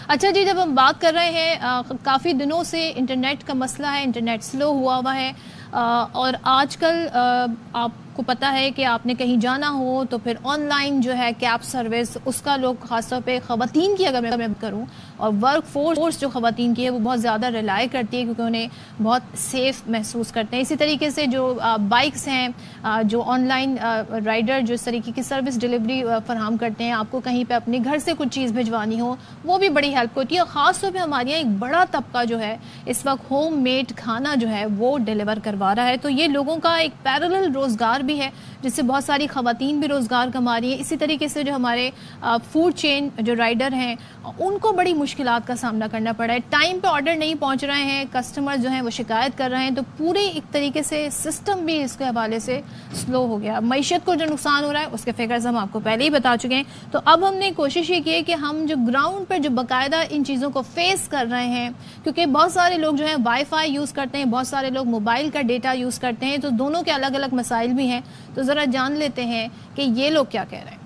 اچھا جی، جب ہم بات کر رہے ہیں کافی دنوں سے انٹرنیٹ کا مسئلہ ہے، انٹرنیٹ سلو ہوا ہے، اور آج کل آپ کو پتہ ہے کہ آپ نے کہیں جانا ہو تو پھر آن لائن جو ہے کیب سروس، اس کا لوگ خاص طور پہ خواتین کی اگر میں کروں، اور ورک فورس جو خواتین کی ہے وہ بہت زیادہ ریلائی کرتی ہے کیونکہ انہیں بہت سیف محسوس کرتے ہیں. اسی طریقے سے جو بائکس ہیں، جو آن لائن رائڈر جو اس طریقے کی سروس ڈلیوری فراہم کرتے ہیں، آپ کو کہیں پہ اپنے گھر سے کچھ چیز بھجوانی ہو وہ بھی بڑی ہیلپ ہوتی ہے. اور خاص طور پہ ہمارے یہاں ایک بڑا طبقہ جو ہے اس وقت ہوم میڈ کھانا جو ہے وہ ڈلیور کروا رہا ہے، تو یہ لوگوں کا ایک پیرلل روزگار بھی ہے جس سے بہت ساری خواتین بھی روزگار کما رہی ہیں. اسی طریقے سے جو ہمارے فوڈ چین جو رائڈر ہیں ان کو بڑی مشکلات کا سامنا کرنا پڑا ہے. ٹائم پہ آرڈر نہیں پہنچ رہے ہیں، کسٹمر جو ہیں وہ شکایت کر رہے ہیں، تو پورے ایک طریقے سے سسٹم بھی اس کے حوالے سے سلو ہو گیا. معیشت کو جو نقصان ہو رہا ہے اس کے فگرز ہم آپ کو پہلے ہی بتا چکے ہیں. تو اب ہم نے کوشش یہ کی ہے کہ ہم جو گراؤنڈ پر جو باقاعدہ ان چیزوں کو فیس کر رہے ہیں، کیونکہ بہت سارے لوگ جو ہیں وائی فائی یوز کرتے ہیں، بہت سارے لوگ موبائل کا ڈیٹا یوز کرتے ہیں، تو دونوں کے الگ الگ مسائل بھی ہیں. تو ذرا جان لیتے ہیں کہ یہ لوگ کیا کہہ رہے ہیں.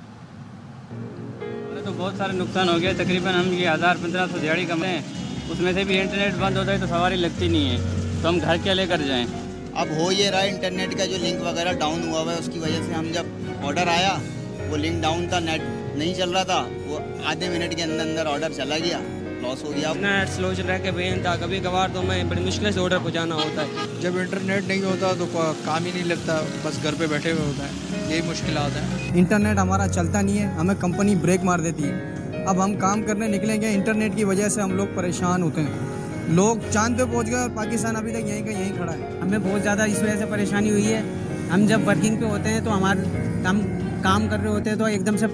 تو بہت سارے نقصان ہو گیا، تقریباً ہم یہ 1500 دیہڑی کمرے ہیں، اس میں سے بھی انٹرنیٹ بند ہوتا ہے تو سواری لگتی نہیں ہے، تو ہم گھر کیا لے کر جائیں. اب ہو یہ رہا ہے انٹرنیٹ کا جو لنک وغیرہ ڈاؤن ہوا ہوا ہے، اس کی وجہ سے ہم جب آرڈر آیا وہ لنک ڈاؤن تھا، نیٹ نہیں چل رہا تھا، وہ آدھے منٹ کے اندر آرڈر چلا گیا، لاس ہو گیا. نیٹ سلو چل رہا ہے کہ بہن تھا، کبھی کبھار تو میں بڑی مشکل سے آرڈر پہنچانا ہوتا ہے. جب انٹرنیٹ نہیں ہوتا تو کام ہی نہیں لگتا، بس گھر پہ بیٹھے ہوئے ہوتا ہے، یہی مشکلات ہیں. انٹرنیٹ ہمارا چلتا نہیں ہے، ہمیں کمپنی بریک مار دیتی ہے. اب ہم کام کرنے نکلیں گے، انٹرنیٹ کی وجہ سے ہم لوگ پریشان ہوتے ہیں. لوگ چاند پہ پہنچ گئے اور پاکستان ابھی تک یہیں کا یہیں کھڑا ہے. ہمیں بہت زیادہ اس وجہ سے پریشانی ہوئی ہے. ہم جب ورکنگ پہ ہوتے ہیں تو ہم کام کر رہے ہوتے ہیں تو ایک دم سے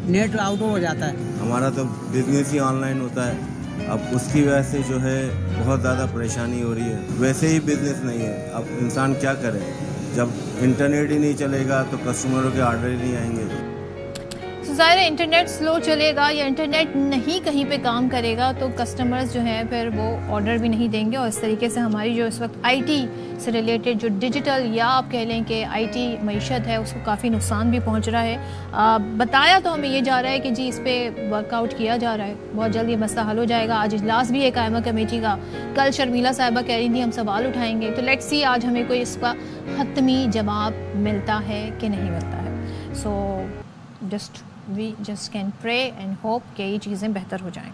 نیٹ آؤٹ ہو جاتا ہے. ہمارا تو بزنس ہی آن لائن ہوتا ہے، اب اس کی وجہ سے جو ہے بہت زیادہ پریشانی ہو رہی ہے. ویسے ہی بزنس نہیں ہے، اب انسان کیا کرے، جب انٹرنیٹ ہی نہیں چلے گا تو کسٹمروں کے آرڈر ہی نہیں آئیں گے. ظاہر ہے انٹرنیٹ سلو چلے گا یا انٹرنیٹ نہیں کہیں پہ کام کرے گا تو کسٹمرز جو ہیں پھر وہ آرڈر بھی نہیں دیں گے، اور اس طریقے سے ہماری جو اس وقت آئی ٹی سے ریلیٹڈ جو ڈیجیٹل یا آپ کہہ لیں کہ آئی ٹی معیشت ہے اس کو کافی نقصان بھی پہنچ رہا ہے. بتایا تو ہمیں یہ جا رہا ہے کہ جی اس پہ ورک آؤٹ کیا جا رہا ہے، بہت جلد یہ مسئلہ حل ہو جائے گا. آج اجلاس بھی ہے قائمہ کمیٹی کا، کل شرمیلا صاحبہ کہہ رہی تھی ہم سوال اٹھائیں گے، تو لیٹس سی آج ہمیں کوئی اس کا حتمی جواب ملتا ہے کہ نہیں ملتا ہے. سو we just can pray and hope کہ یہ چیزیں بہتر ہو جائیں.